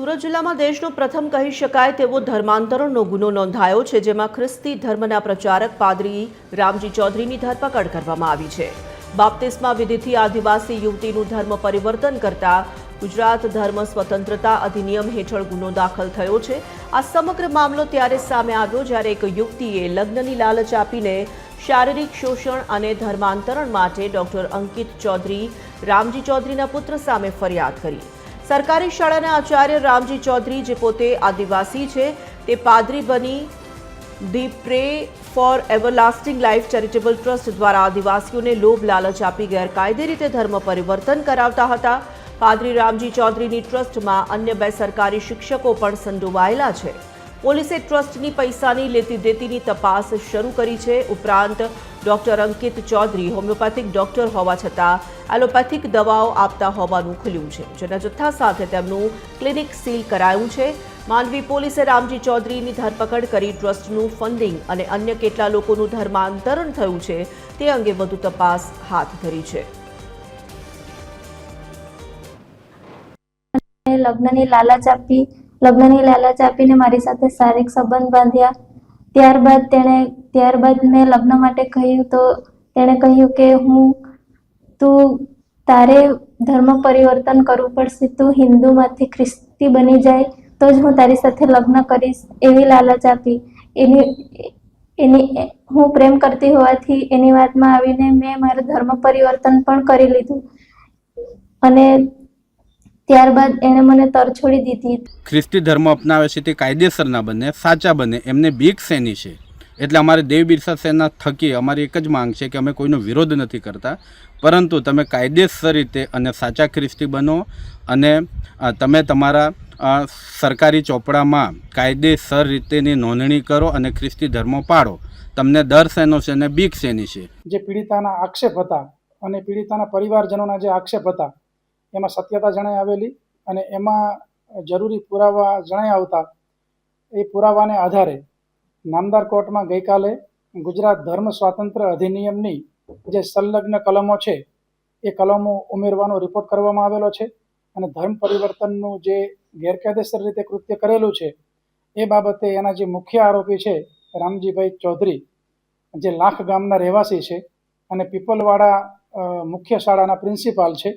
સુરત જિલ્લામાં દેશનો પ્રથમ કહી શકાય તેવો ધર્માંતરણનો ગુનો નોંધાયો છે, જેમાં ખ્રિસ્તી ધર્મના પ્રચારક પાદરી રામજી ચૌધરીની ધરપકડ કરવામાં આવી છે। બાપ્તિસ્મા વિધિથી આદિવાસી યુવતીનું ધર્મ પરિવર્તન કરતા ગુજરાત ધર્મ સ્વતંત્રતા અધિનિયમ હેઠળ ગુનો દાખલ થયો છે। આ સમગ્ર મામલો ત્યારે સામે આવ્યો જ્યારે એક યુવતીએ લગ્નની લાલચ આપીને શારીરિક શોષણ અને ધર્માંતરણ માટે ડોક્ટર અંકિત ચૌધરી રામજી ચૌધરીના પુત્ર સામે ફરિયાદ કરી। સરકારી શાળાના આચાર્ય રામજી ચૌધરી, જે પોતે આદિવાસી છે, તે પાદરી બની the pre four everlasting life charitable trust દ્વારા આદિવાસીઓને લોભ લાલચ આપી ગેરકાયદે રીતે ધર્મ પરિવર્તન કરાવતા હતા। પાદરી રામજી ચૌધરીની ટ્રસ્ટમાં અન્ય 2 સરકારી શિક્ષકો પણ સંડોવાયેલા છે। પોલીસે ટ્રસ્ટની પૈસાની લેતી દેતીની તપાસ શરૂ કરી છે। ઉપરાંત ડોક્ટર અંકિત ચૌધરી હોમિયોપેથિક ડોક્ટર હોવા છતાં એલોપેથિક દવાઓ આપતા હોવાનું ખુલ્યું છે, જેના જથ્થા સાથે તેમનું ક્લિનિક સીલ કરાયું છે। માંડવી પોલીસે રામજી ચૌધરીની ધરપકડ કરી ટ્રસ્ટનું ફંડિંગ અને અન્ય કેટલા લોકોનું ધર્માંતરણ થયું છે તે અંગે વધુ તપાસ હાથ ધરી છે। લગ્નની લાલચ આપીને મારી સાથે શારીરિક સંબંધ બાંધ્યા। ત્યારબાદ મેં લગ્ન માટે કહ્યું તો તેણે કહ્યું કે તારે ધર્મ પરિવર્તન કરવું પડશે, તું હિન્દુમાંથી ખ્રિસ્તી બની જાય તો જ હું તારી સાથે લગ્ન કરીશ એવી લાલચ આપી। હું પ્રેમ કરતી હોવાથી એની વાતમાં આવીને મેં મારું ધર્મ પરિવર્તન પણ કરી લીધું અને ત્યારબાદ એણે મને તરછોડી દીધી। ખ્રિસ્તી ધર્મ અપનાવે છે તે કાયદેસર ના બને, સાચા બને, એમને બીક શેની છે? એટલે અમારે દેવ બિરસા સેના થકી અમારી એક જ માંગ છે કે અમે કોઈનો વિરોધ નથી કરતા, પરંતુ તમે કાયદેસર રીતે અને સાચા ખ્રિસ્તી બનો અને તમે તમારા સરકારી ચોપડામાં કાયદેસર રીતેની નોંધણી કરો અને ખ્રિસ્તી ધર્મ પાળો। તમને ડર શેનો છે અને બીક શેની છે? જે પીડિતાના આક્ષેપ હતા અને પીડિતાના પરિવારજનોના જે આક્ષેપ હતા એમાં સત્યતા જણાઈ આવેલી અને એમાં જરૂરી પુરાવા જણાઈ આવતા એ પુરાવાને આધારે નામદાર કોર્ટમાં ગઈકાલે ગુજરાત ધર્મ સ્વાતંત્ર્ય અધિનિયમની જે સંલગ્ન કલમો છે એ કલમો ઉમેરવાનો રિપોર્ટ કરવામાં આવેલો છે અને ધર્મ પરિવર્તનનું જે ગેરકાયદેસર રીતે કૃત્ય કરેલું છે એ બાબતે એના જે મુખ્ય આરોપી છે રામજીભાઈ ચૌધરી, જે લાખ ગામના રહેવાસી છે અને પીપલવાડા મુખ્ય શાળાના પ્રિન્સિપાલ છે,